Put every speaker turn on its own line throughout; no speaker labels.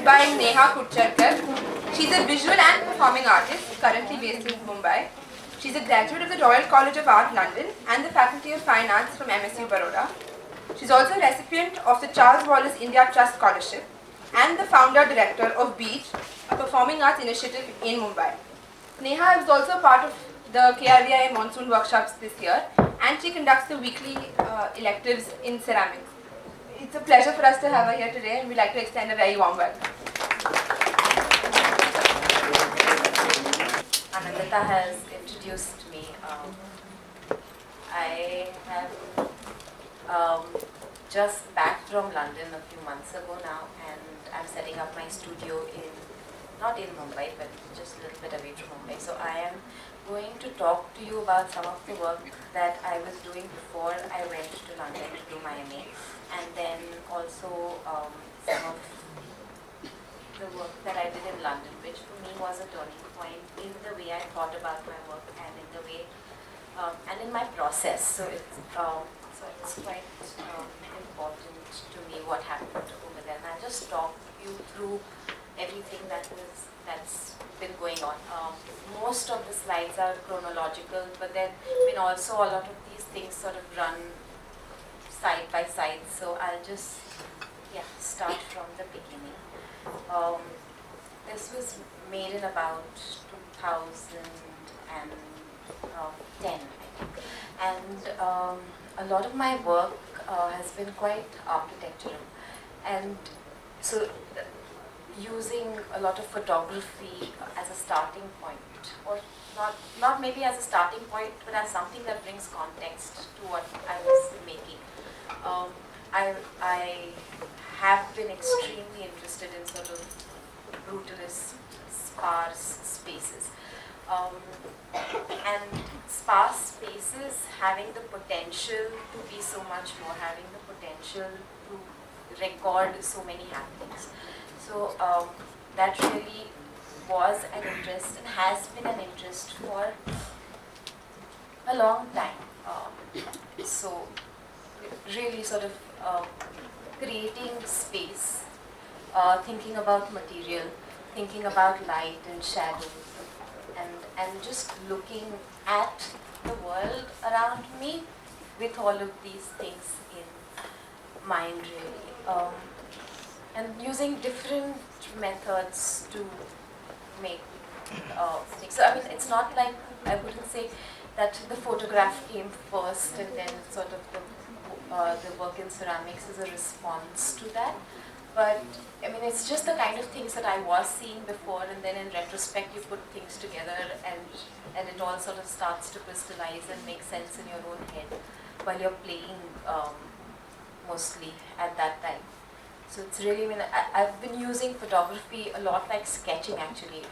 by Neha Kudchadkar. She's a visual and performing artist, currently based in Mumbai. She's a graduate of the Royal College of Art, London, and the Faculty of Fine Arts from MSU Baroda. She's also a recipient of the Charles Wallace India Trust Scholarship and the founder-director of Beej, a performing arts initiative in Mumbai. Neha is also part of the KRVIA monsoon workshops this year, and she conducts the weekly electives in ceramics. It's a pleasure for us to have her here today, and we'd like to extend a very warm welcome.
Anandita has introduced me. I have just back from London a few months ago now, and I'm setting up my studio not in Mumbai, but just a little bit away from Mumbai. So I am going to talk to you about some of the work that I was doing before I went to London to do my MA, and then also some of the work that I did in London, which for me was a turning point in the way I thought about my work and in the way and in my process. So it's quite important to me what happened over there, and I'll just talk you through everything that's been going on. Most of the slides are chronological, but then also a lot of these things sort of run side by side. So I'll just start from the beginning. This was made in about 2010, I think, and a lot of my work has been quite architectural, and so using a lot of photography as a starting point, or not maybe as a starting point, but as something that brings context to what I was making. I have been extremely interested in sort of brutalist, sparse spaces. And sparse spaces having the potential to be so much more, having the potential to record so many happenings. So that really was an interest and has been an interest for a long time. So really sort of creating space, thinking about material, thinking about light and shadow, and just looking at the world around me with all of these things in mind, really. And using different methods to make things. So I mean, it's not like, I wouldn't say that the photograph came first and then sort of the work in ceramics is a response to that. But I mean, it's just the kind of things that I was seeing before, and then in retrospect you put things together and it all sort of starts to crystallize and make sense in your own head while you're playing mostly at that time. So it's really, I mean, I've been using photography a lot like sketching actually,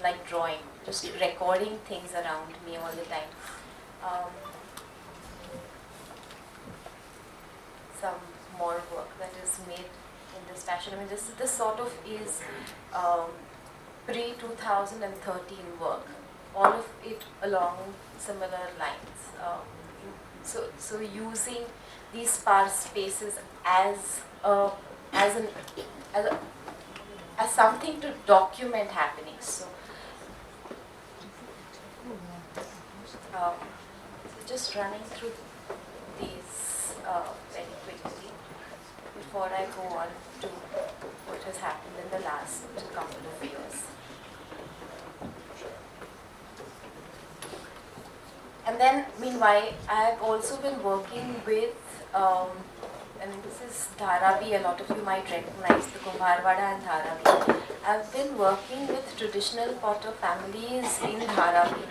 like drawing, just recording things around me all the time. Some more work that is made in this fashion. I mean, this sort of is pre-2013 work, all of it along similar lines. So using these sparse spaces as something to document happenings. So just running through these very quickly before I go on to what has happened in the last couple of years. And then, meanwhile, I've also been working with, and this is Dharavi, a lot of you might recognize the Kumbharwada and Dharavi. I've been working with traditional potter families in Dharavi,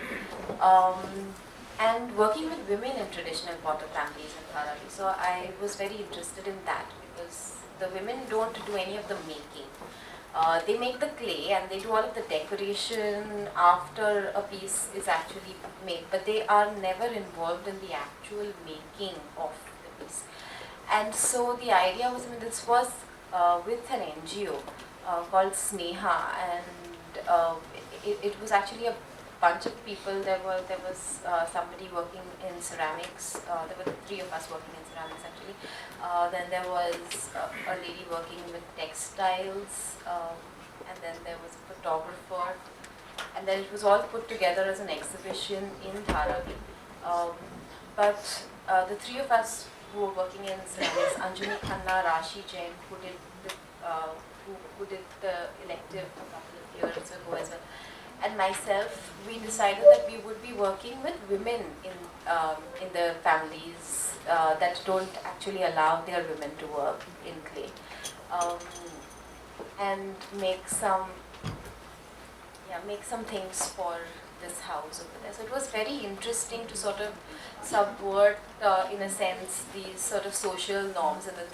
and working with women in traditional potter families in Dharavi. So I was very interested in that because the women don't do any of the making. They make the clay and they do all of the decoration after a piece is actually made, but they are never involved in the actual making of the piece. And so the idea was, I mean, this was with an NGO called Sneha, and it was actually bunch of people. There was somebody working in ceramics. There were three of us working in ceramics actually. Then there was a lady working with textiles, and then there was a photographer, and then it was all put together as an exhibition in Dharavi. But the three of us who were working in ceramics, Anjani Khanna, Rashi Jain, who did the elective a couple of years ago as well, and myself, we decided that we would be working with women in the families that don't actually allow their women to work in clay, and make some things for this house over there. So it was very interesting to sort of subvert, in a sense, these sort of social norms, and then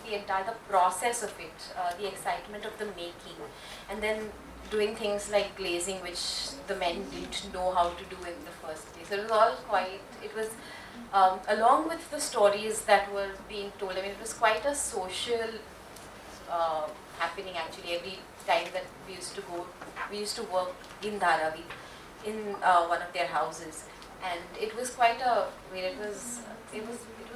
the entire process of it, the excitement of the making, and then doing things like glazing, which the men didn't know how to do in the first place. So it was all quite. It was along with the stories that were being told. I mean, it was quite a social happening actually. Every time that we used to work in Dharavi, in one of their houses, and it was quite a. I mean, it was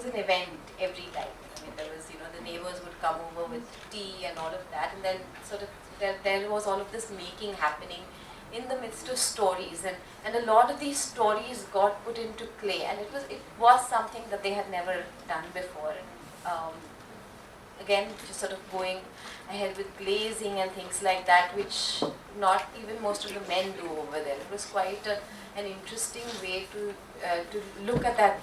an event every time. I mean, there was, the neighbors would come over with tea and all of that, and then sort of there was all of this making happening in the midst of stories, and a lot of these stories got put into clay, and it was something that they had never done before. And, again, just sort of going ahead with glazing and things like that, which not even most of the men do over there. It was quite an interesting way to look at that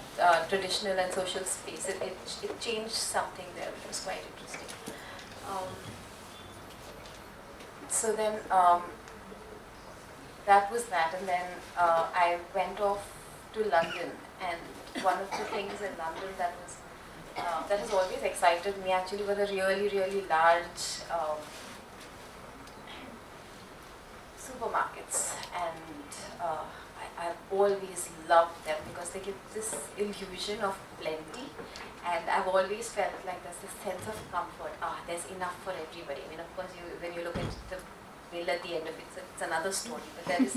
traditional and social space. It changed something there. It was quite interesting. So then that was that, and then I went off to London, and one of the things in London that has always excited me actually were the really, really large supermarkets, and I've always loved them because they give this illusion of plenty, and I've always felt like there's this sense of comfort. There's enough for everybody. I mean, of course, when you look at the bill at the end of it, it's another story, but there is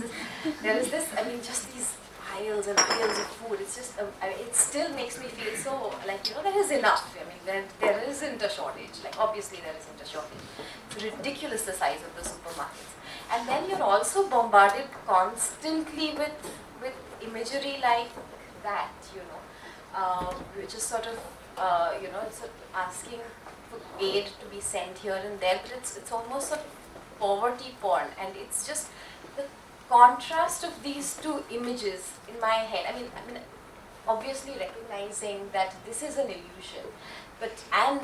this, I mean, just these aisles and aisles of food. It's just, it still makes me feel so, like, there is enough. I mean, there isn't a shortage. Like, obviously there isn't a shortage. It's ridiculous the size of the supermarkets. And then you're also bombarded constantly with imagery like that, which is sort of, it's sort of asking for aid to be sent here and there, but it's almost sort of poverty porn, and it's just the contrast of these two images in my head. I mean, obviously recognizing that this is an illusion, but and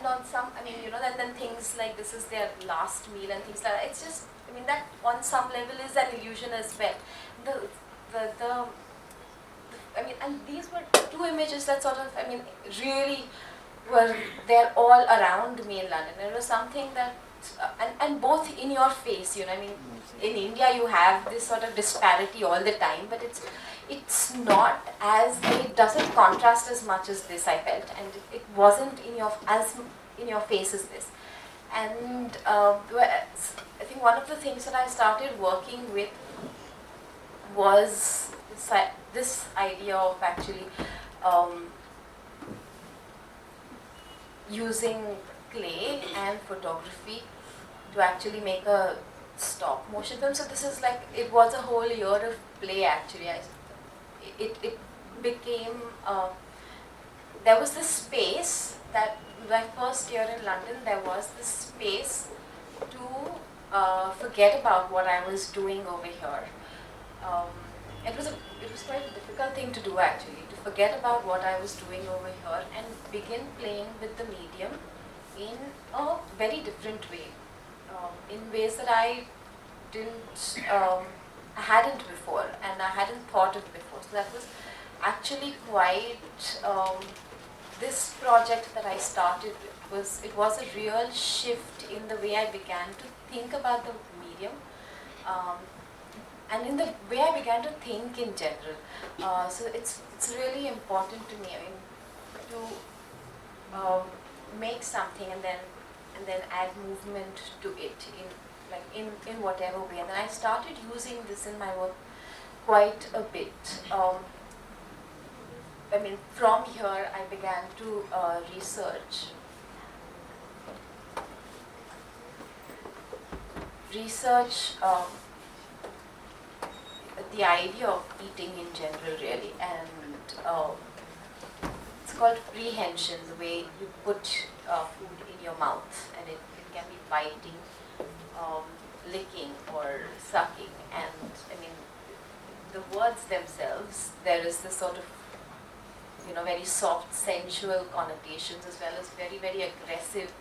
on some, I mean, then things like this is their last meal and things like that. It's just, I mean, that on some level is an illusion as well. I mean, and these were two images that sort of, I mean, really were there all around me in London. It was something that, and both in your face, I mean, in India you have this sort of disparity all the time, but it's not as, it doesn't contrast as much as this, I felt, and it wasn't as in your face as this. And I think one of the things that I started working with was this idea of actually using clay and photography to actually make a stop motion film. So this is like, it was a whole year of play actually. It became, there was this space that my first year in London, there was this space to forget about what I was doing over here. It was quite a difficult thing to do actually, to forget about what I was doing over here and begin playing with the medium in a very different way, in ways that I hadn't before, and I hadn't thought of before. So that was actually quite, this project that I started was a real shift in the way I began to think about the medium, and in the way I began to think in general. So it's really important to me, I mean, to make something and then add movement to it like in whatever way. And then I started using this in my work quite a bit. I mean, from here I began to research the idea of eating in general, really, and it's called prehension, the way you put food in your mouth, and it can be biting, licking, or sucking. And I mean, the words themselves, there is this sort of, very soft, sensual connotations, as well as very, very aggressive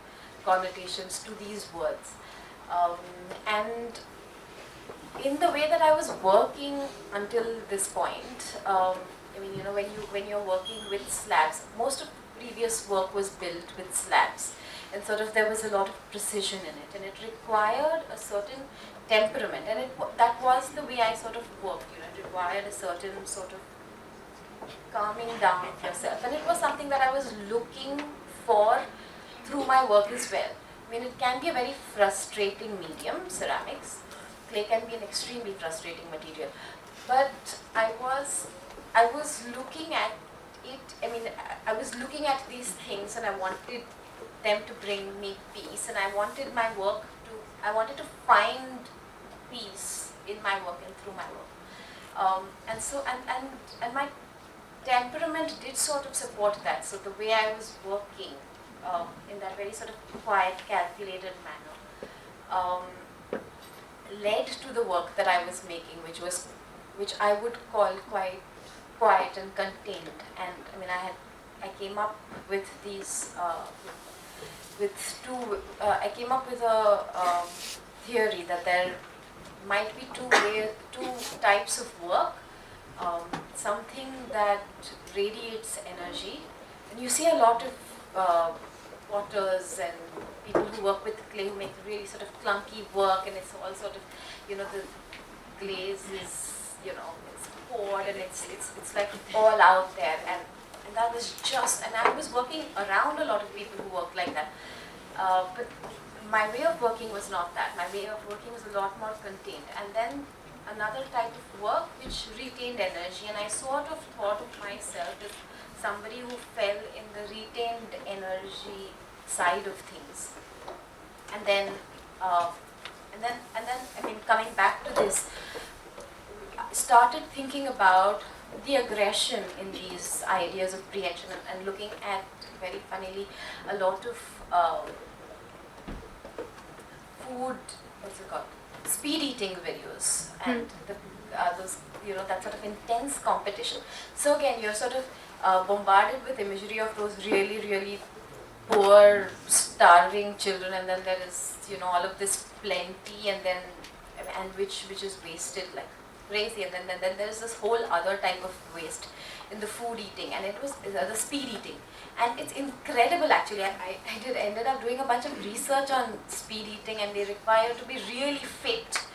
connotations to these words. And in the way that I was working until this point, I mean, when you're working with slabs, most of previous work was built with slabs, and sort of there was a lot of precision in it, and it required a certain temperament, and that was the way I sort of worked. It required a certain sort of calming down of yourself, and it was something that I was looking for through my work as well. I mean, it can be a very frustrating medium, ceramics. Clay can be an extremely frustrating material, but I was looking at it. I mean, I was looking at these things, and I wanted them to bring me peace, and I wanted to find peace in my work and through my work. And my temperament did sort of support that. So the way I was working in that very sort of quiet, calculated manner led to the work that I was making, which I would call quite quiet and contained. And I mean, I came up with these I came up with a theory that there might be two types of work. Something that radiates energy, and you see a lot of potters and people who work with clay who make really sort of clunky work, and it's all sort of, the glaze is, it's poured, and it's like all out there, and that was just, and I was working around a lot of people who work like that, but my way of working was not that. My way of working was a lot more contained. And then another type of work which retained energy, and I sort of thought of myself as somebody who fell in the retained energy side of things. And then I mean, coming back to this, I started thinking about the aggression in these ideas of prehension, and looking at, very funnily, a lot of food, what's it called? Speed eating videos, and those, that sort of intense competition. So again, you're sort of bombarded with imagery of those really, really poor, starving children, and then there is, all of this plenty, and which is wasted like crazy, and then there is this whole other type of waste in the food eating, and it was the speed eating. And it's incredible, actually. I ended up doing a bunch of research on speed eating, and they require to be really fit.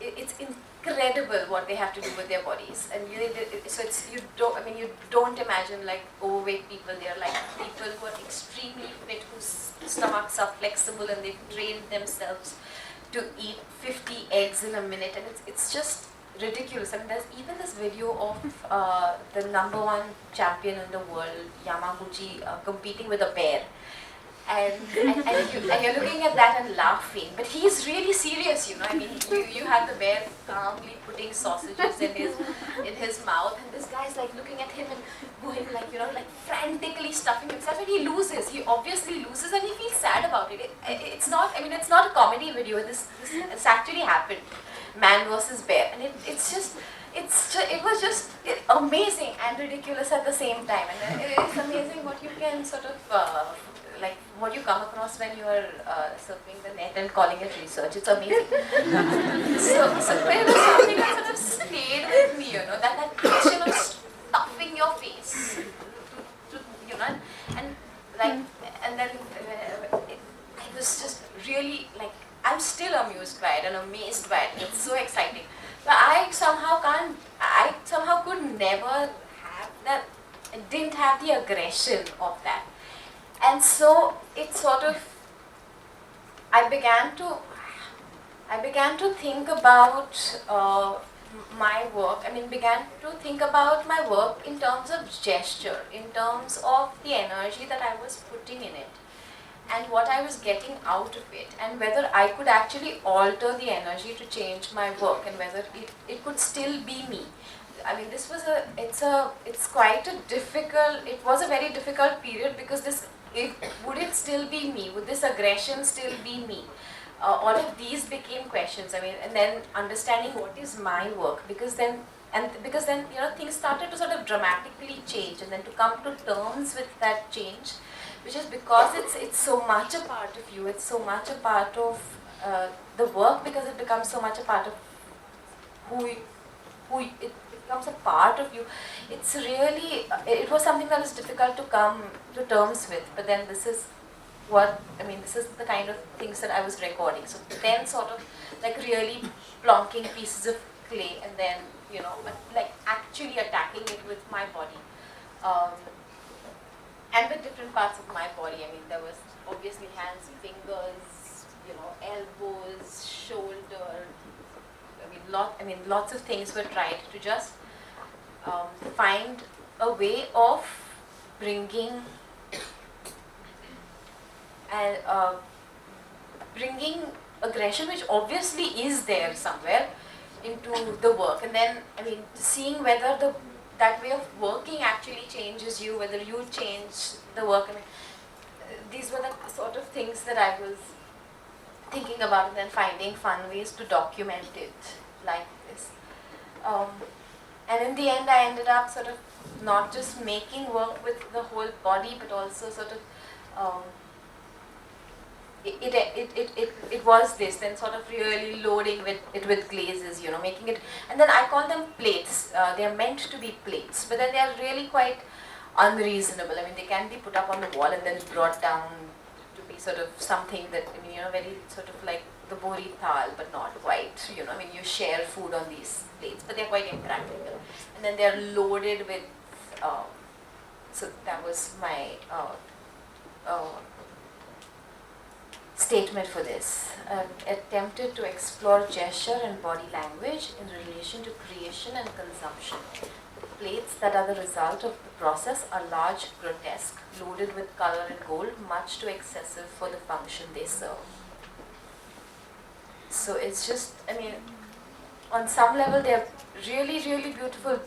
It's incredible what they have to do with their bodies, and you don't imagine like overweight people. They're like people who are extremely fit, whose stomachs are flexible, and they've trained themselves to eat 50 eggs in a minute, and it's just ridiculous. I mean, there's even this video of the #1 champion in the world, Yamaguchi, competing with a bear, and you're looking at that and laughing, but he's really serious, I mean, you have the bear calmly putting sausages in his mouth, and this guy's like looking at him and going like, like frantically stuffing himself, and he loses. He obviously loses, and he feels sad about it. It's not a comedy video. This actually happened. Man versus bear, and it was just amazing and ridiculous at the same time, and it's amazing what you can sort of like what you come across when you are surfing the net and calling it research. It's amazing. so it was something that sort of stayed with me, that action of stuffing your face, and then it was just really like. I'm still amused by it and amazed by it. It's so exciting. But I somehow could never have that, I didn't have the aggression of that. And so it sort of, I began to I began to think about my work. I mean, began to think about my work in terms of gesture, in terms of the energy that I was putting in it, and what I was getting out of it, and whether I could actually alter the energy to change my work, and whether it could still be me. I mean, this was it's quite a difficult, it was a very difficult period, because would it still be me? Would this aggression still be me? All of these became questions. I mean, and then understanding what is my work, because then, things started to sort of dramatically change, and then to come to terms with that change, which is because it's so much a part of you, it's so much a part of the work, because it becomes so much a part of it becomes a part of you. It's really, it was something that was difficult to come to terms with, but then this is the kind of things that I was recording. So then sort of like really plonking pieces of clay, and then, like actually attacking it with my body. And with different parts of my body. I mean, there was obviously hands, fingers, elbows, shoulder. Lots of things were tried to just find a way of bringing and bringing aggression, which obviously is there somewhere, into the work, and then seeing whether that way of working actually changes you, whether you change the work. These were the sort of things that I was thinking about, and then finding fun ways to document it like this. And in the end, I ended up sort of not just making work with the whole body, but also sort of it was this, then sort of really loading with glazes, making it, and then I call them plates. They are meant to be plates, but then they are really quite unreasonable. I mean, they can be put up on the wall and then brought down to be sort of something that, very sort of like the bori thal, but not quite. You share food on these plates, but they're quite impractical. And then they're loaded with. So that was my statement for this. Attempted to explore gesture and body language in relation to creation and consumption. The plates that are the result of the process are large, grotesque, loaded with color and gold, much too excessive for the function they serve. So it's just, on some level they're really, really beautiful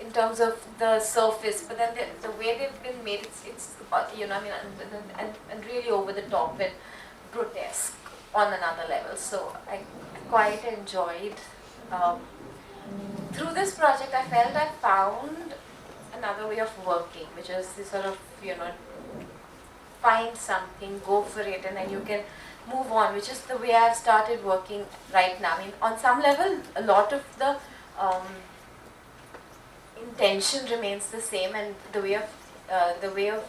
in terms of the surface, but then the way they've been made, it's and really over the top and grotesque on another level. So I quite enjoyed. Through this project, I felt I found another way of working, which is this sort of, find something, go for it, and then you can move on, which is the way I've started working right now. On some level, a lot of the intention remains the same, and the way of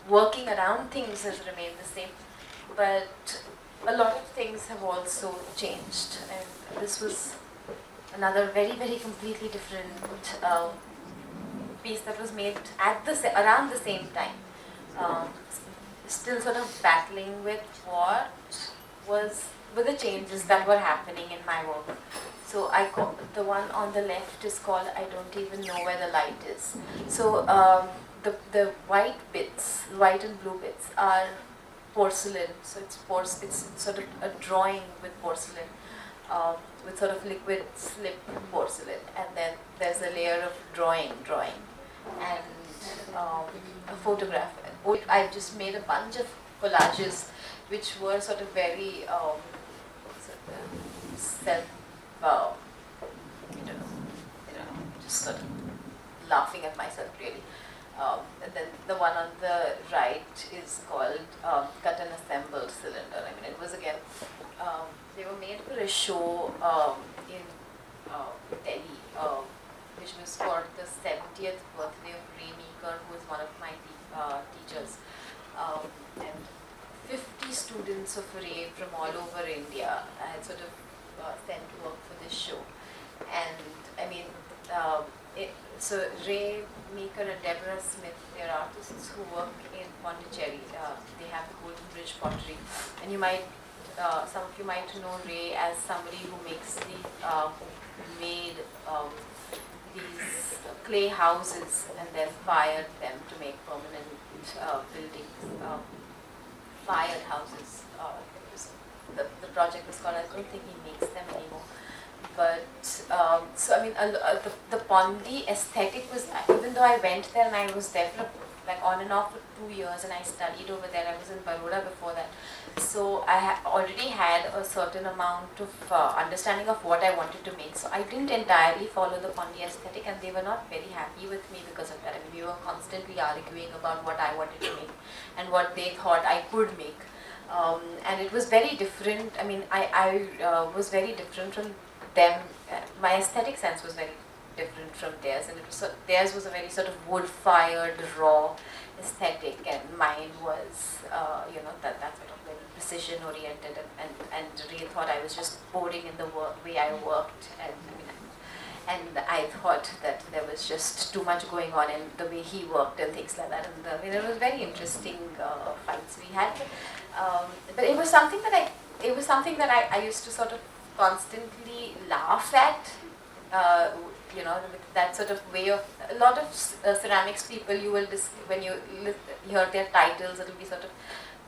working around things has remained the same. But a lot of things have also changed, and this was another very, very completely different piece that was made around the same time. Still sort of battling with with the changes that were happening in my work. So the one on the left is called I Don't Even Know Where the Light Is. So the white bits, white and blue bits, are porcelain. So it's sort of a drawing with porcelain, with sort of liquid slip porcelain, and then there's a layer of drawing, and a photograph. I just made a bunch of collages, which were sort of very self, just sort of laughing at myself really. And then the one on the right is called Cut and Assembled Cylinder. It was again, they were made for a show in Delhi, which was for the 70th birthday of Ray Meeker, who was one of my teachers. And 50 students of Ray from all over India I had sort of sent to work for this show. And so Ray Meeker and Deborah Smith, they're artists who work in Pondicherry. They have the Golden Bridge pottery, and you might some of you might know Ray as somebody who makes made these clay houses and then fired them to make permanent buildings, fired houses. The project was called, I don't think he makes them anymore. But, so I mean, the Pondi aesthetic was, even though I went there and I was there for like on and off for 2 years and I studied over there, I was in Baroda before that. So I already had a certain amount of understanding of what I wanted to make. So I didn't entirely follow the Pondi aesthetic and they were not very happy with me because of that. I mean, we were constantly arguing about what I wanted to make and what they thought I could make. And it was very different. I mean, I was very different from them. My aesthetic sense was very different from theirs, and it was theirs was a very sort of wood-fired, raw aesthetic, and mine was, that sort of very precision-oriented, and Ray thought I was just boring in the way I worked, and I thought that there was just too much going on in the way he worked and things like that, and it was very interesting fights we had, but it was something that I used to sort of constantly laugh at. That sort of way of a lot of ceramics people, you will when you hear their titles, it will be sort of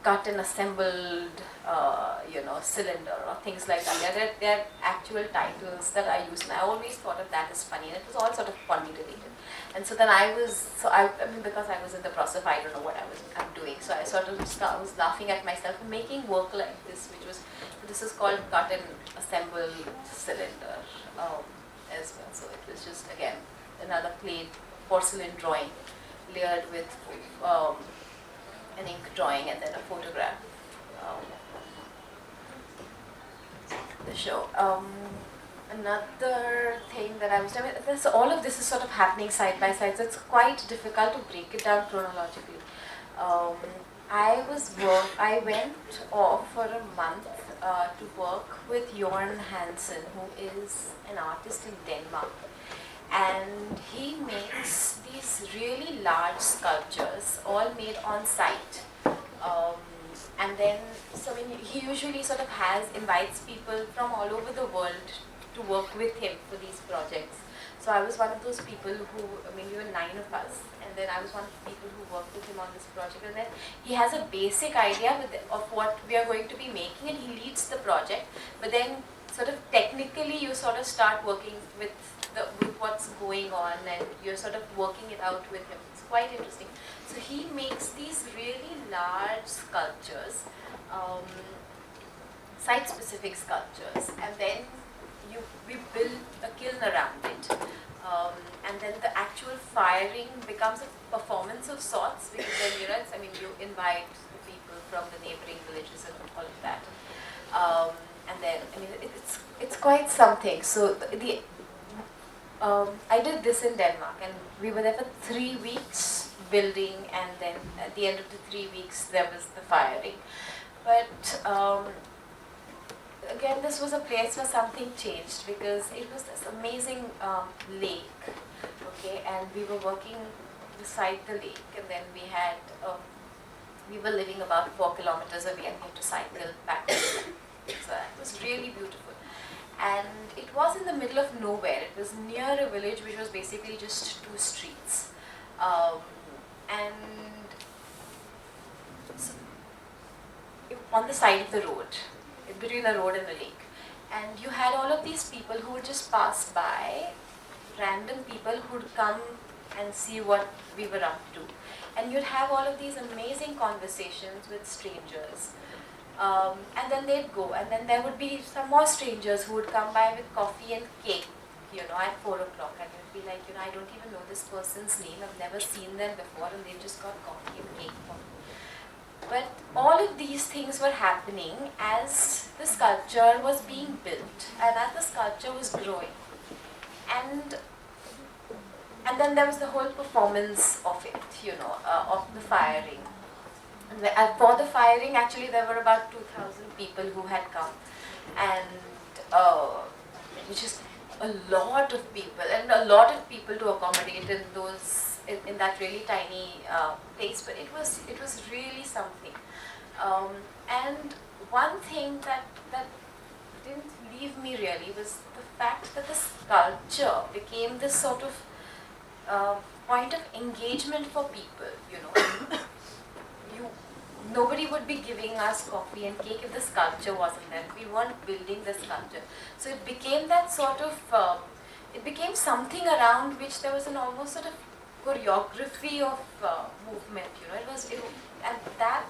cut and assembled, cylinder or things like that. They're actual titles that I use, and I always thought of that as funny, and it was all sort of Pondi related. And so then I mean, because I was in the process, I don't know what I'm doing, so I sort of was laughing at myself and making work like this, this is called cut and assembled cylinder. As well. So it was just, again, another clay porcelain drawing layered with an ink drawing and then a photograph. The show. Another thing that I was doing, all of this is sort of happening side by side, so it's quite difficult to break it down chronologically. I went off for a month to work with Jorn Hansen, who is an artist in Denmark. And he makes these really large sculptures, all made on site. And then, so I mean, he usually sort of invites people from all over the world to work with him for these projects. So I was one of those people who, I mean, we were 9 of us, and then I was one of the people who worked with him on this project. And then he has a basic idea of what we are going to be making, and he leads the project. But then, sort of technically, you sort of start working with what's going on, and you're sort of working it out with him. It's quite interesting. So he makes these really large sculptures, site-specific sculptures, and then we build a kiln around it, and then the actual firing becomes a performance of sorts, because then you invite the people from the neighboring villages and all of that, and then it's quite something. So I did this in Denmark, and we were there for 3 weeks building, and then at the end of the 3 weeks there was the firing. But again, this was a place where something changed, because it was this amazing lake, okay, and we were working beside the lake, and then we were living about 4 kilometers away, and we had to cycle back. So it was really beautiful, and it was in the middle of nowhere. It was near a village which was basically just 2 streets, and so on the side of the road, between a road and a lake. And you had all of these people who would just pass by, random people who would come and see what we were up to. And you'd have all of these amazing conversations with strangers. And then they'd go, and then there would be some more strangers who would come by with coffee and cake, at 4 o'clock. And you'd be like, I don't even know this person's name, I've never seen them before, and they've just got coffee and cake for me. But all of these things were happening as the sculpture was being built and as the sculpture was growing. And then there was the whole performance of it, of the firing. And for the firing, actually, there were about 2,000 people who had come, and which is a lot of people, and a lot of people to accommodate in that really tiny place. But it was really something. And one thing that didn't leave me really was the fact that the sculpture became this sort of point of engagement for people, you know. you Nobody would be giving us coffee and cake if the sculpture wasn't there. We weren't building the sculpture. So it became that sort of, it became something around which there was an almost sort of choreography of movement, you know. And that,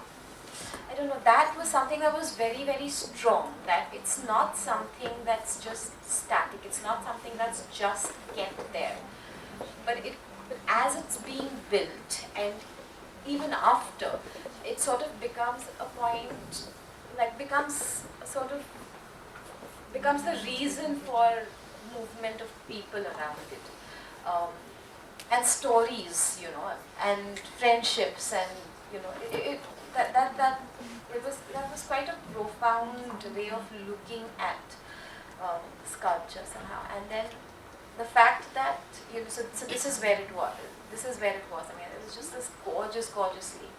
I don't know, that was something that was very, very strong. That it's not something that's just static. It's not something that's just kept there. But as it's being built, and even after, it sort of becomes a point, like becomes the reason for movement of people around it, and stories, you know, and friendships, and you know, that was quite a profound way of looking at sculpture somehow. And then the fact that, you know, so this is where it was. This is where it was. I mean, it was just this gorgeous sleep.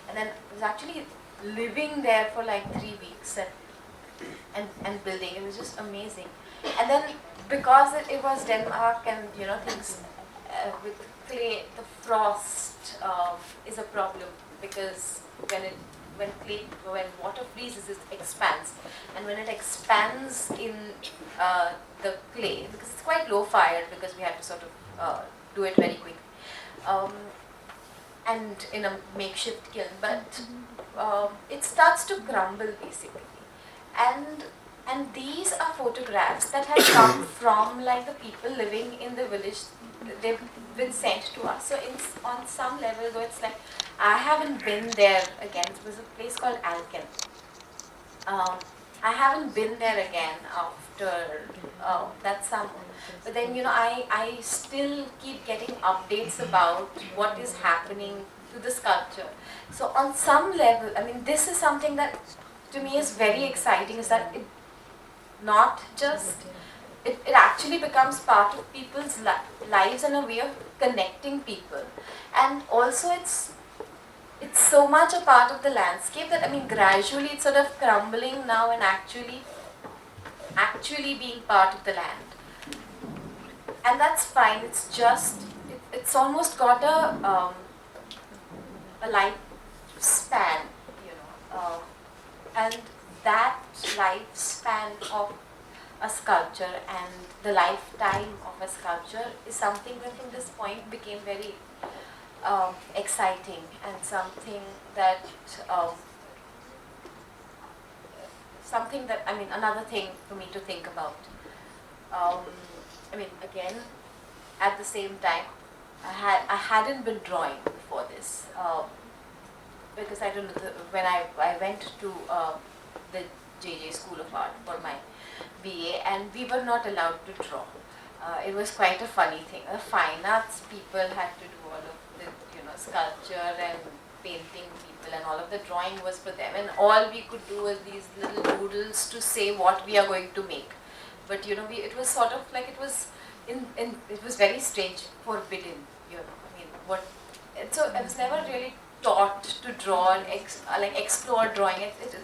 And then I was actually living there for like 3 weeks and building. It was just amazing. And then because it was Denmark, and you know, things with clay, the frost is a problem, because when water freezes, it expands, and when it expands in the clay, because it's quite low fired, because we had to sort of do it very quickly, and in a makeshift kiln, but it starts to crumble basically, and these are photographs that have come from like the people living in the village. They've been sent to us. So on some level, though, it's like I haven't been there again. It was a place called Alken. I haven't been there again after that summer. But then, you know, I still keep getting updates about what is happening to the sculpture. So on some level, I mean, this is something that to me is very exciting, is that it not just, it actually becomes part of people's lives and a way of connecting people. And also it's so much a part of the landscape that, I mean, gradually it's sort of crumbling now and actually being part of the land. And that's fine. It's just, it's almost got a lifespan, you know, and that lifespan of a sculpture and the lifetime of a sculpture is something that from this point became very exciting, and something that I mean, another thing for me to think about. I mean, again, at the same time, I hadn't been drawing before this, because I don't know, when I went to the JJ School of Art for my BA, and we were not allowed to draw. It was quite a funny thing. The fine arts people had to do all of the, you know, sculpture and painting people, and all of the drawing was for them, and all we could do was these little doodles to say what we are going to make. But you know, it was sort of like, it was it was very strange, forbidden, you know. I mean, so I was never really taught to draw and like explore drawing. It's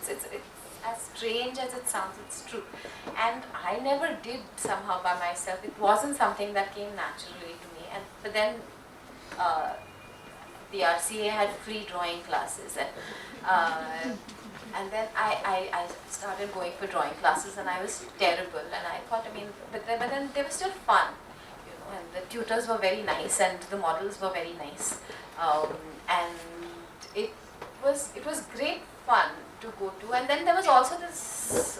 as strange as it sounds, it's true. And I never did somehow by myself. It wasn't something that came naturally to me. But then the RCA had free drawing classes, and then I started going for drawing classes, and I was terrible. And I thought, I mean, but then they were still fun, you know. And the tutors were very nice, and the models were very nice, and it was great fun to go to. And then there was also this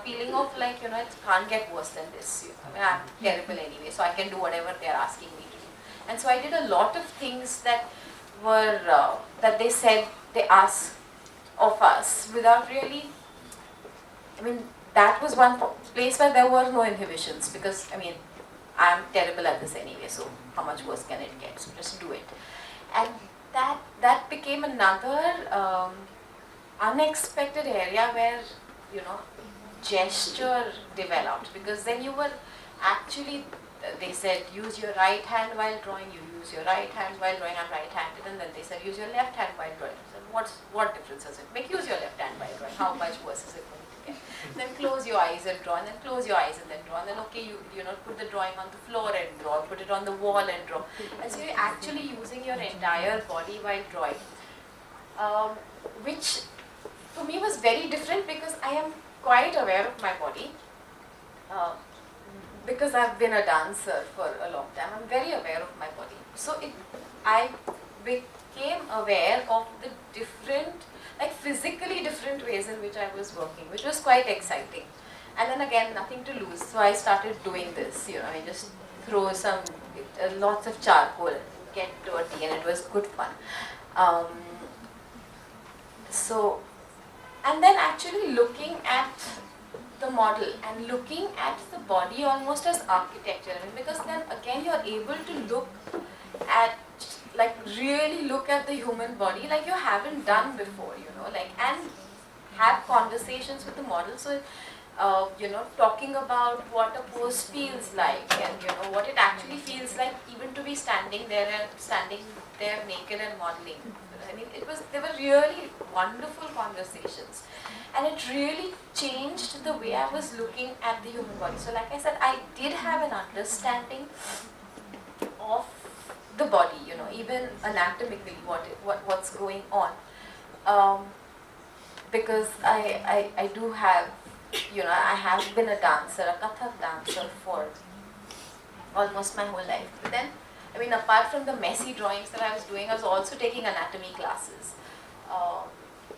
feeling of like, you know, it can't get worse than this. You know? I mean, I'm terrible anyway, so I can do whatever they're asking me to do. And so I did a lot of things that were that they asked of us without really. I mean, that was one place where there were no inhibitions, because I mean, I'm terrible at this anyway, so how much worse can it get? So just do it. And that became another unexpected area where, you know, gesture developed, because then you were actually they said use your right hand while drawing, you use your right hand while drawing, I'm right-handed, and then they said use your left hand while drawing. I said, what difference does it make? Use your left hand while drawing, how much worse is it going to get? Then close your eyes and draw, and then close your eyes and then draw, and then okay, you know, put the drawing on the floor and draw, put it on the wall and draw. And so you're actually using your entire body while drawing, which for me was very different because I am quite aware of my body. Because I've been a dancer for a long time, I'm very aware of my body. So I became aware of the different, like physically different ways in which I was working, which was quite exciting. And then again, nothing to lose. So I started doing this, you know, I just throw some, lots of charcoal, get dirty, and it was good fun. And then actually looking at the model and looking at the body almost as architecture. I mean, because then again you're able to look at, like really look at the human body like you haven't done before, you know, like, and have conversations with the model. So, you know, talking about what a pose feels like, and you know what it actually feels like even to be standing there naked and modeling. I mean, they were really wonderful conversations, and it really changed the way I was looking at the human body. So like I said, I did have an understanding of the body, you know, even anatomically what's going on, because I do have, you know, I have been a dancer, a Kathak dancer for almost my whole life. But then, I mean, apart from the messy drawings that I was doing, I was also taking anatomy classes,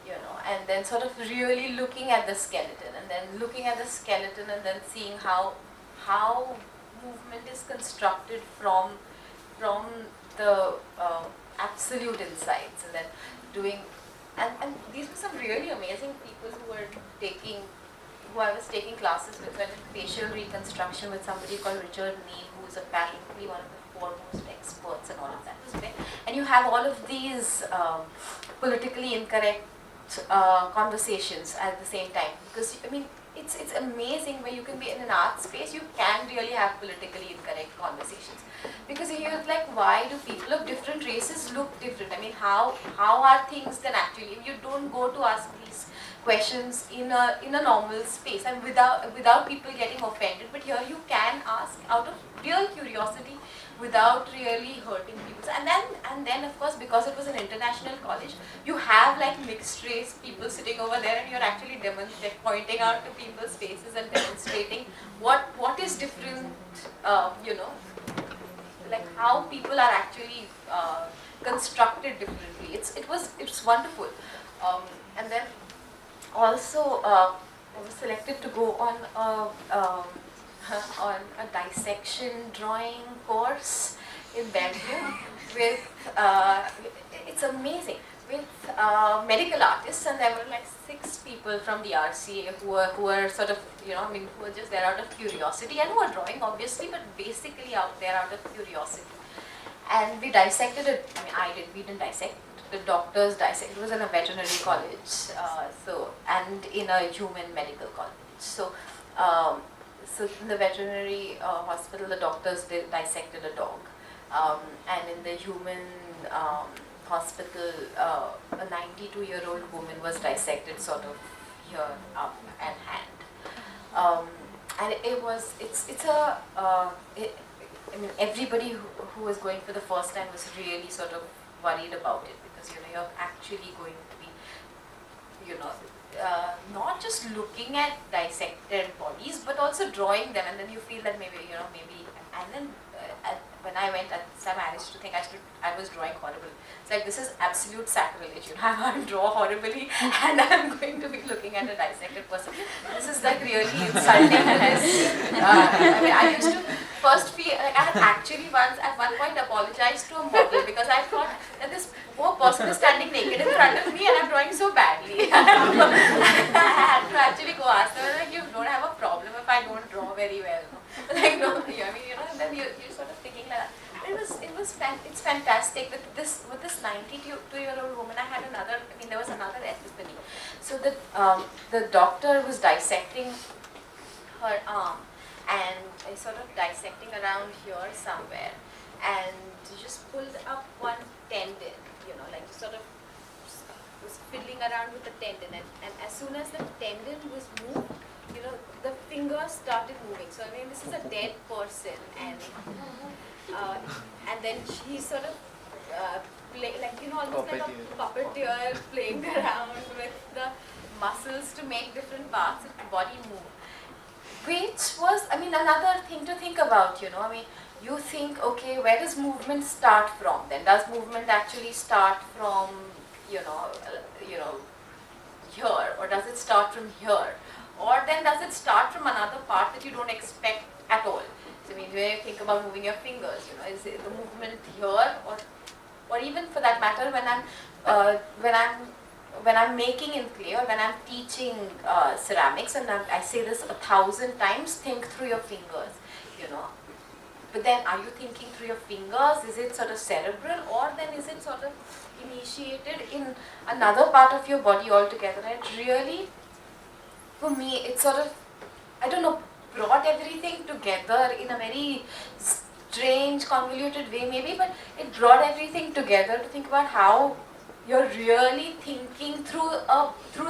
you know, and then sort of really looking at the skeleton, and then looking at the skeleton, and then seeing how movement is constructed from the absolute insides, and then doing, and these were some really amazing people who I was taking classes with. I did facial reconstruction with somebody called Richard Neal, who is apparently one of the foremost experts and all of that. It was great. And you have all of these politically incorrect conversations at the same time, because I mean, it's amazing where you can be in an art space, you can really have politically incorrect conversations, because you're like, why do people of different races look different? I mean, how are things then actually? You don't go to ask these questions in a normal space and without people getting offended, but here you can ask out of real curiosity without really hurting people. And then of course, because it was an international college, you have like mixed race people sitting over there, and you're actually pointing out to people's faces and demonstrating what is different, you know, like how people are actually constructed differently. It's wonderful. And then also I was selected to go on a dissection drawing course in Belgium with, it's amazing, with medical artists, and there were like 6 people from the RCA who were sort of, you know, I mean, who were just there out of curiosity, and who were drawing obviously, but basically out there out of curiosity. And we dissected it, I mean, we didn't dissect, the doctors dissected. It was in a veterinary college, and in a human medical college. So in the veterinary hospital, the doctors dissected a dog, and in the human hospital, a 92-year-old woman was dissected sort of here, up, and hand. And I mean, everybody who was going for the first time was really sort of worried about it, because you know, you're actually going to be, you know, not just looking at dissected bodies, but also drawing them, and then you feel that maybe, and then when I went, I managed to think I was drawing horrible. It's like, this is absolute sacrilege, you know, I draw horribly, and I'm going to be looking at a dissected person. This is like really insulting. I mean, I used to first feel like I had actually at one point apologized to a model, because I thought that this poor person is standing naked in front of me and I'm drawing so badly. I had to actually go ask them, like, you don't have a problem if I don't draw very well. Like, no, I mean, you know, and then you're sort of thinking like that. It's fantastic that with this 92-year-old woman, there was another epiphany. So the doctor was dissecting her arm, and I sort of dissecting around here somewhere, and just pulled up one tendon, like sort of was fiddling around with the tendon, and as soon as the tendon was moved, the fingers started moving. So I mean, this is a dead person, and then she sort of almost like a puppeteer playing around with the muscles to make different parts of the body move. Which was, I mean, another thing to think about, I mean, you think, okay, where does movement start from then? Does movement actually start from, here, or does it start from here? Or then does it start from another part that you don't expect at all? So I mean, when you think about moving your fingers, is it the movement here, or even for that matter, when I'm making in clay, or when I'm teaching ceramics, and I say this 1,000 times, think through your fingers, But then, are you thinking through your fingers? Is it sort of cerebral, or then is it sort of initiated in another part of your body altogether? And it really, for me, it sort of, I don't know, brought everything together in a very strange, convoluted way maybe, but it brought everything together to think about how you're really thinking through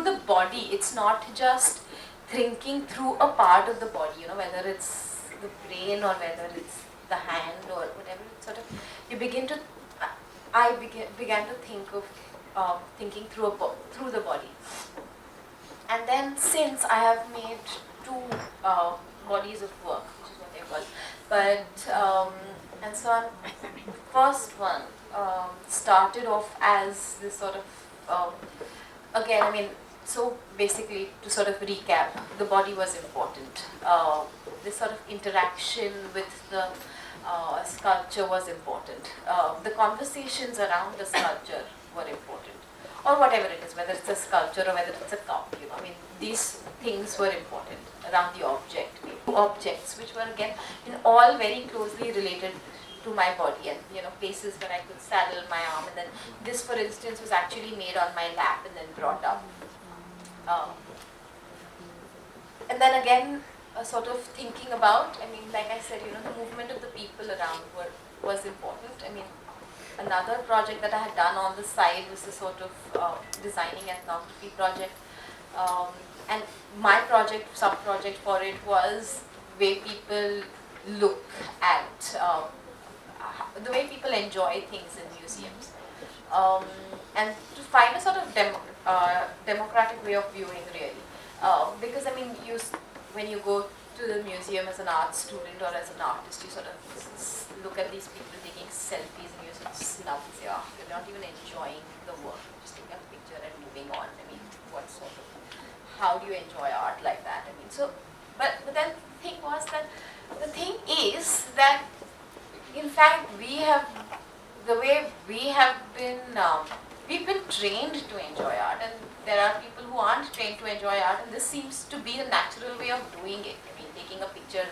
the body. It's not just thinking through a part of the body, whether it's the brain or whether it's the hand or whatever. It's sort of, you begin to, I began to think of thinking through the body. And then since I have made 2 bodies of work, which is what they call, but and so first one started off as this sort of again, I mean, so basically to sort of recap, the body was important. This sort of interaction with the sculpture was important. The conversations around the sculpture were important, or whatever it is, whether it's a sculpture or whether it's a cup. I mean, these things were important around the objects, which were again all very closely related to my body, and places where I could saddle my arm. And then this, for instance, was actually made on my lap and then brought up. And then again, sort of thinking about, I mean, like I said, the movement of the people around was important. I mean, another project that I had done on the side was a sort of designing ethnography project. And my sub-project for it was way people look at, the way people enjoy things in museums. And to find a sort of democratic way of viewing, really. Because, I mean, when you go to the museum as an art student or as an artist, you sort of look at these people taking selfies and you sort of snub and say, oh, you're not even enjoying the work, you're just taking a picture and moving on. I mean, how do you enjoy art like that? I mean, so, but then the thing was that, the thing is that, in fact, we've been trained to enjoy art, and there are people who aren't trained to enjoy art, and this seems to be a natural way of doing it. I mean, taking a picture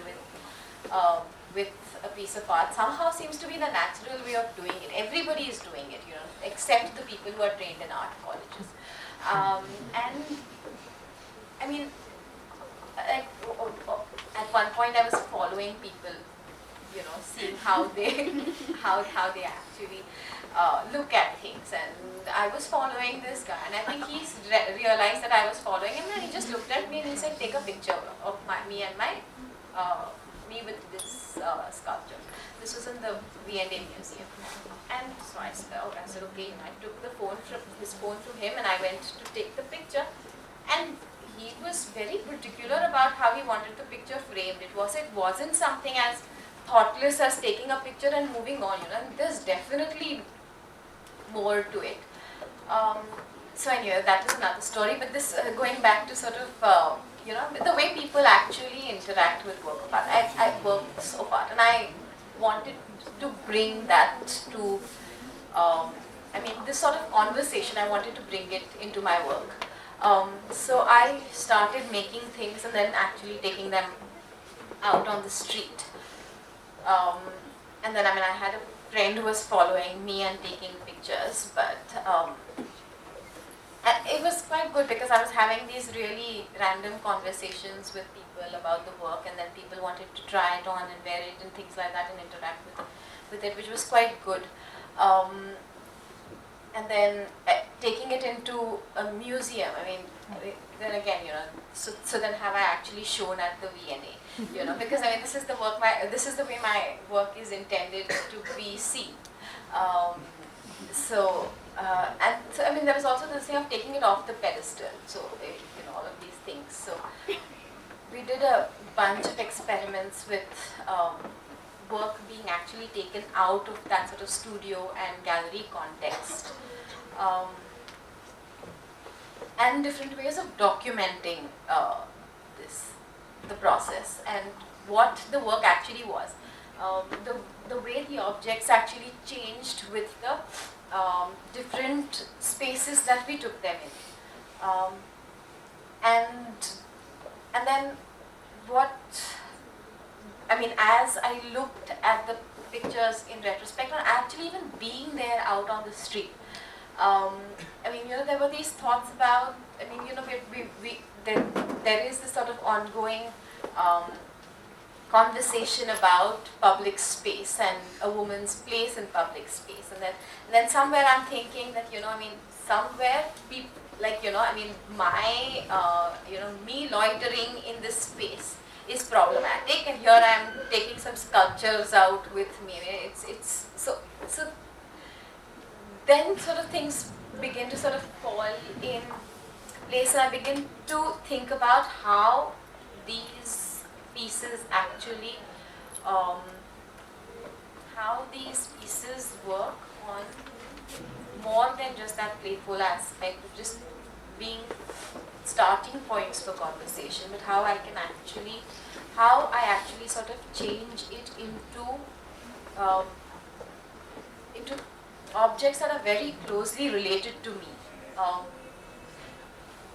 with a piece of art somehow seems to be the natural way of doing it. Everybody is doing it, except the people who are trained in art colleges. And I mean, at one point I was following people, seeing how they actually look at things, and I was following this guy, and I think he's realized that I was following him, and he just looked at me and he said, take a picture of me with this sculpture. This was in the V&A museum, and so I said, okay, and I took his phone from him, and I went to take the picture, and he was very particular about how he wanted the picture framed. It wasn't something as thoughtless as taking a picture and moving on, and there's definitely more to it. So anyway, that is another story, but this, going back to sort of, the way people actually interact with work of art, works of art, and I wanted to bring that to, this sort of conversation, I wanted to bring it into my work. So I started making things and then actually taking them out on the street. And then, I had a friend who was following me and taking pictures, but And it was quite good because I was having these really random conversations with people about the work, and then people wanted to try it on and wear it and things like that and interact with it, which was quite good. And then taking it into a museum, I mean, then again, so then have I actually shown at the VNA, because I mean, this is the way my work is intended to be seen. And so, I mean, there was also this thing of taking it off the pedestal, so, all of these things. So, we did a bunch of experiments with work being actually taken out of that sort of studio and gallery context. And different ways of documenting the process and what the work actually was. The way the objects actually changed with the different spaces that we took them in. And then as I looked at the pictures in retrospect, and actually even being there out on the street, there were these thoughts about, there is this sort of ongoing conversation about public space and a woman's place in public space, and then somewhere I'm thinking that somewhere people me loitering in this space is problematic, and here I am taking some sculptures out with me. It's so then sort of things begin to sort of fall in place, and I begin to think about how these pieces actually, how these pieces work on more than just that playful aspect of just being starting points for conversation, but how I actually sort of change it into objects that are very closely related to me.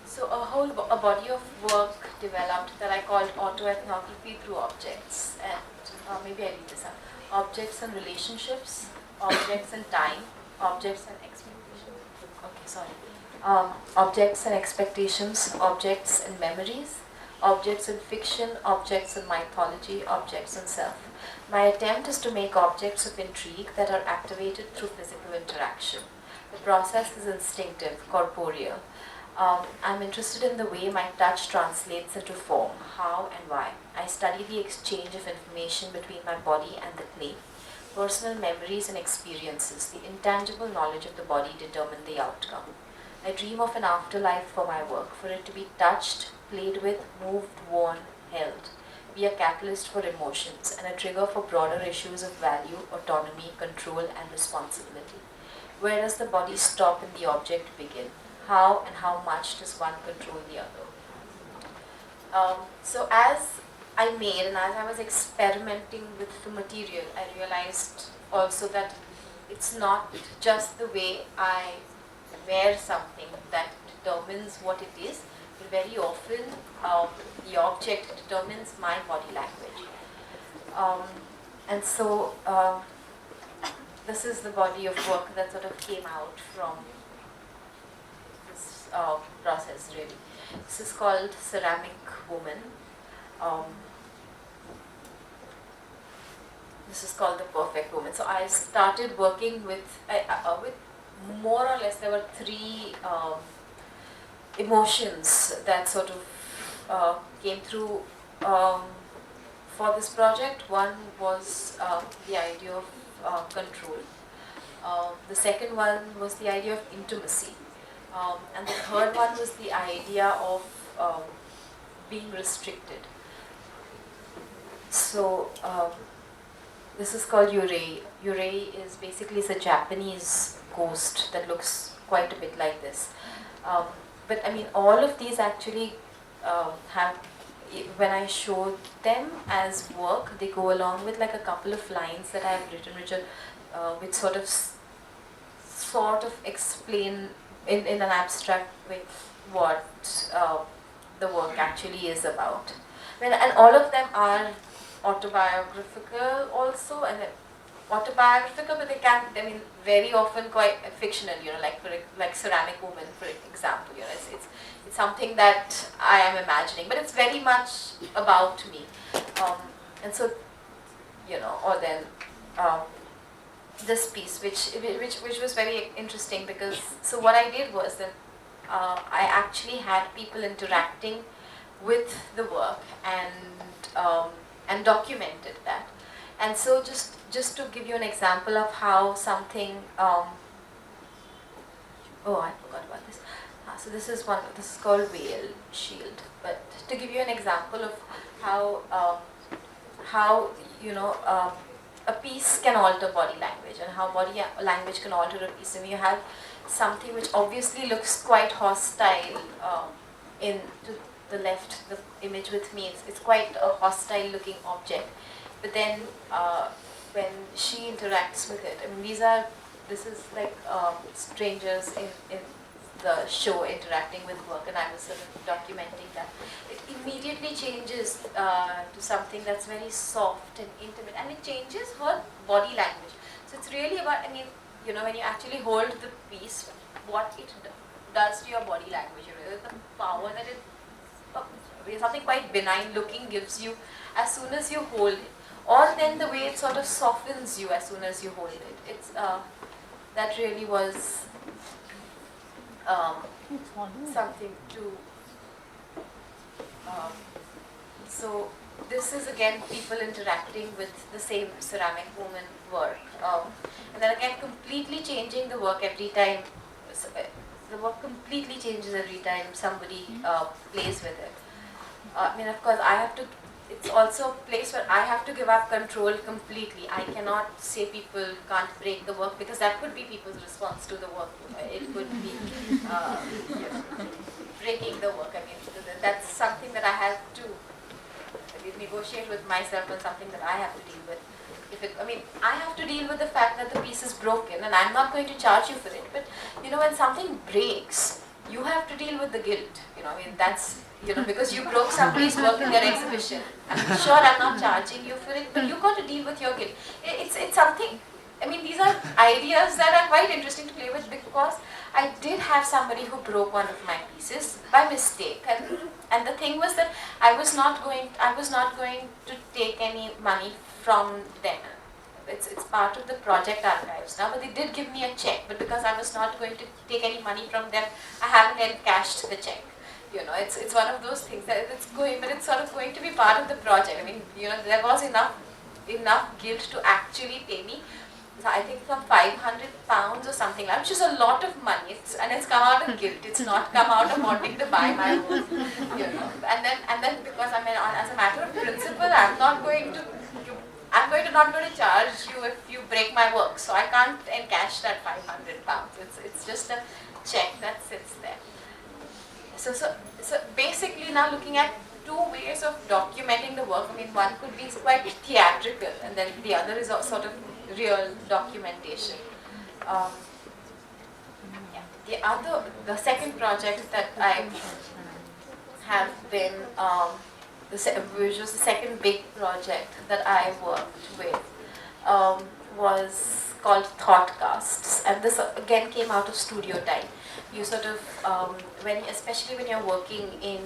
So a body of work developed that I called autoethnography through objects, and maybe I read this up. Objects and relationships, objects and time, objects and expectations. Okay, sorry. Objects and expectations, objects and memories, objects and fiction, objects and mythology, objects and self. My attempt is to make objects of intrigue that are activated through physical interaction. The process is instinctive, corporeal. I'm interested in the way my touch translates into form, how and why. I study the exchange of information between my body and the clay. Personal memories and experiences, the intangible knowledge of the body determine the outcome. I dream of an afterlife for my work, for it to be touched, played with, moved, worn, held, be a catalyst for emotions and a trigger for broader issues of value, autonomy, control, and responsibility. Where does the body stop and the object begin? How and how much does one control the other? So as I made and as I was experimenting with the material, I realized also that it's not just the way I wear something that determines what it is, but very often the object determines my body language. And so this is the body of work that sort of came out from this process, really. This is called Ceramic Woman. This is called The Perfect Woman. So I started working with more or less, there were three emotions that sort of came through for this project. One was the idea of control. The second one was the idea of intimacy. And the third one was the idea of being restricted. So this is called Yurei. Yurei is basically a Japanese ghost that looks quite a bit like this. But I mean, all of these actually have, when I show them as work, they go along with like a couple of lines that I have written, which sort of explain in an abstract way what the work actually is about. And all of them are autobiographical also, and autobiographical, but they can, I mean, very often quite fictional, like Ceramic Woman, for example, it's something that I am imagining, but it's very much about me. And so, or then this piece, which was very interesting, because, so what I did was that I actually had people interacting with the work and documented that. And so just to give you an example of how something, oh, I forgot about this. So this is called Whale Shield. But to give you an example of how a piece can alter body language, and how body language can alter a piece. And you have something which obviously looks quite hostile in to the left, the image with me. It's quite a hostile looking object. But then when she interacts with it, I mean, this is like strangers in the show interacting with work, and I was sort of documenting that. It immediately changes to something that's very soft and intimate, and it changes her body language. So it's really about, I mean, when you actually hold the piece, what it does to your body language, the power that something quite benign looking gives you as soon as you hold it, or then the way it sort of softens you as soon as you hold it. It's that really was something to. So this is again people interacting with the same Ceramic Woman work, and then again completely changing the work every time. The work completely changes every time somebody plays with it. I mean, of course, I have to. It's also a place where I have to give up control completely. I cannot say people can't break the work, because that could be people's response to the work. It could be breaking the work. I mean, that's something that I have to negotiate with myself, and something that I have to deal with. I have to deal with the fact that the piece is broken, and I'm not going to charge you for it. But when something breaks, you have to deal with the guilt. That's because you broke somebody's work in their exhibition. I'm sure I'm not charging you for it, but you got to deal with your guilt. It's something. I mean, these are ideas that are quite interesting to play with, because I did have somebody who broke one of my pieces by mistake, and the thing was that I was not going to take any money from them. It's part of the project archives now, but they did give me a check. But because I was not going to take any money from them, I haven't encashed the check. It's one of those things that it's sort of going to be part of the project. I mean, there was enough guilt to actually pay me. So I think some £500 or something like that, which is a lot of money. It's come out of guilt. It's not come out of wanting to buy my own, And then because as a matter of principle, I'm not going to charge you if you break my work. So I can't encash that £500. It's just a check that sits there. So basically now looking at two ways of documenting the work. I mean, one could be quite theatrical, and then the other is a sort of real documentation. The second project that I have been, which was the second big project that I worked with, was called Thoughtcasts, and this again came out of studio time. You sort of, especially when you're working in,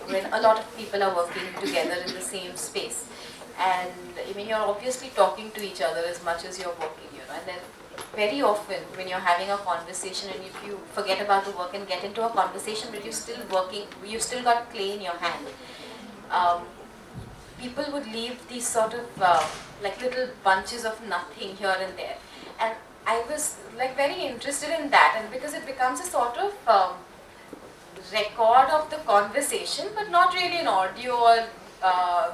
when a lot of people are working together in the same space, and you're obviously talking to each other as much as you're working, and then very often when you're having a conversation, and if you forget about the work and get into a conversation, but you're still working, you've still got clay in your hand, people would leave these sort of like little bunches of nothing here and there, and I was like very interested in that, and because it becomes a sort of record of the conversation, but not really an audio or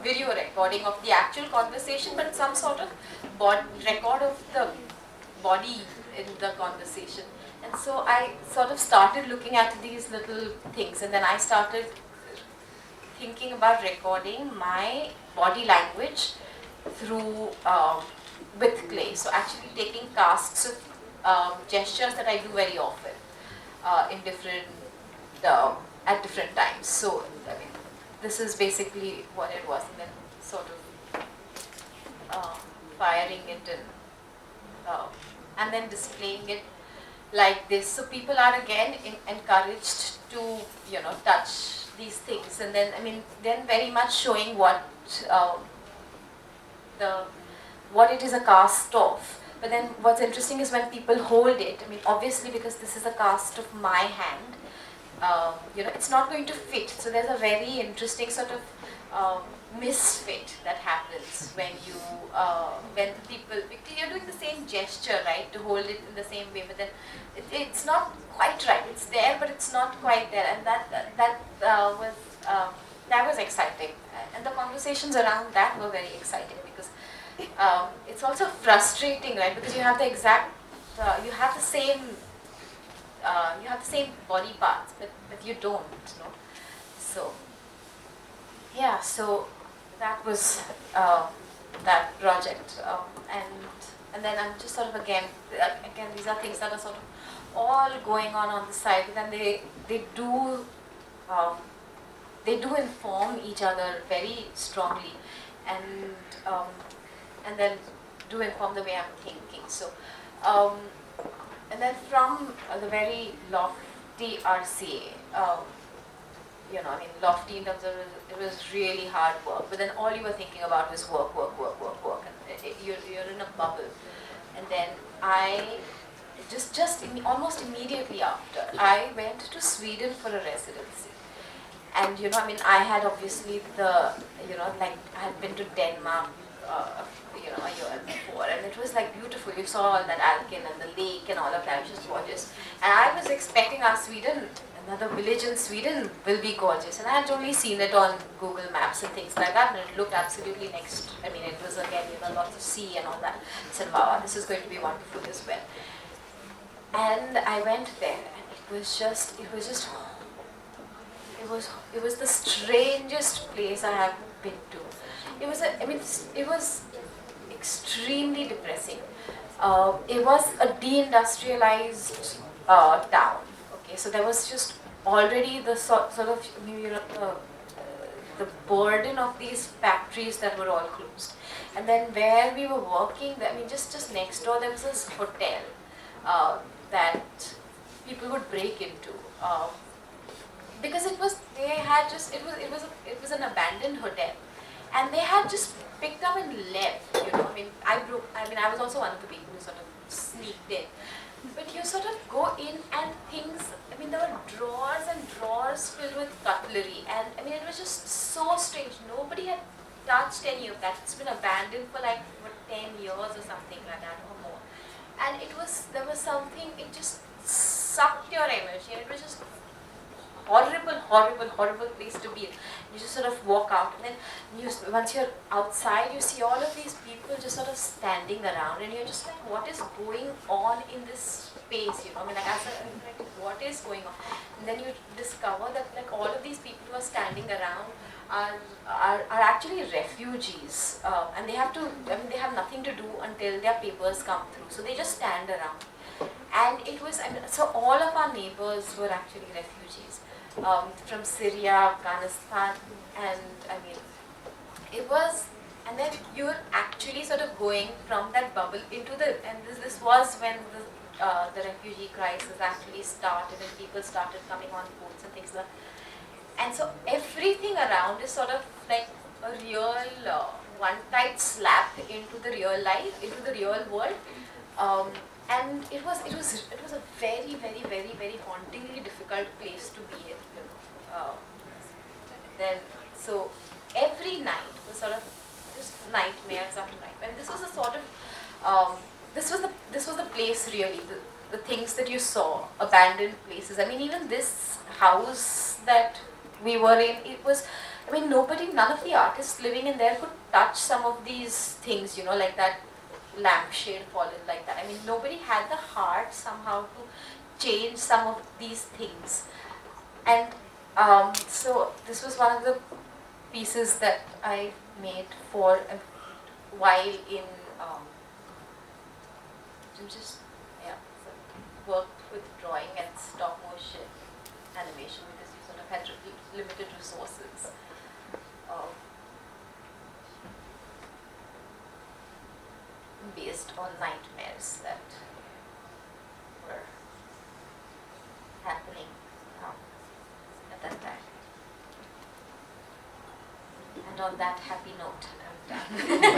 video recording of the actual conversation, but some sort of record of the body in the conversation. And so I sort of started looking at these little things, and then I started thinking about recording my body language through with clay. So actually taking casts of gestures that I do very often in different at different times. So this is basically what it was, and then sort of firing it and then displaying it like this. So people are again encouraged to, touch these things, and then very much showing what it is a cast of. But then what's interesting is when people hold it, obviously because this is a cast of my hand, it's not going to fit. So there's a very interesting sort of misfit that happens when the people, because you're doing the same gesture, right, to hold it in the same way, but then it's not quite right. It's there, but it's not quite there, and that was exciting, and the conversations around that were very exciting because it's also frustrating, right, because you have the exact, you have the same body parts, but you don't, So yeah, so that was that project, and then I'm just sort of again these are things that are sort of all going on the side, but then they do inform each other very strongly, and then do inform the way I'm thinking. So. And then from the very lofty RCA, lofty in terms of it was really hard work, but then all you were thinking about was work, and you're in a bubble. And then I almost immediately after, I went to Sweden for a residency. And I had obviously I had been to Denmark, a year before, and it was like beautiful. You saw all that Alken and the lake and all of that, which was gorgeous. And I was expecting another village in Sweden will be gorgeous. And I had only seen it on Google Maps and things like that, and it looked absolutely next. It was again, lots of sea and all that. I said, wow, this is going to be wonderful as well. And I went there, and it was the strangest place I have been to. It was extremely depressing. It was a deindustrialized town. Okay, so there was just already the sort of the burden of these factories that were all closed, and then where we were working, just next door there was this hotel that people would break into. Because it was an abandoned hotel, and they had just picked up and left. I was also one of the people who sort of sneaked in. But you sort of go in and things. There were drawers and drawers filled with cutlery, and it was just so strange. Nobody had touched any of that. It's been abandoned for 10 years or something like that or more. And there was something. It just sucked your energy, and it was just horrible place to be in. You just sort of walk out, and then once you're outside, you see all of these people just sort of standing around, and you're just like, what is going on in this space? What is going on? And then you discover that all of these people who are standing around are actually refugees, and they have nothing to do until their papers come through. So they just stand around, and it was so all of our neighbors were actually refugees. From Syria, Afghanistan, and and then you're actually sort of going from that bubble into and this was when the refugee crisis actually started, and people started coming on boats and things like that. And so everything around is sort of like a real one tight slap into the real life, into the real world. And it was a very hauntingly difficult place to be in. Then so every night was sort of just nightmares after nightmare. And this was a sort of this was the place really, the things that you saw, abandoned places. Even this house that we were in, it was. None of the artists living in there could touch some of these things, like that lampshade fallen like that. Nobody had the heart somehow to change some of these things. And so this was one of the pieces that I made for a while in worked with drawing and stop motion animation because we sort of had limited resources. all nightmares that were happening at that time. And on that happy note, I'm done.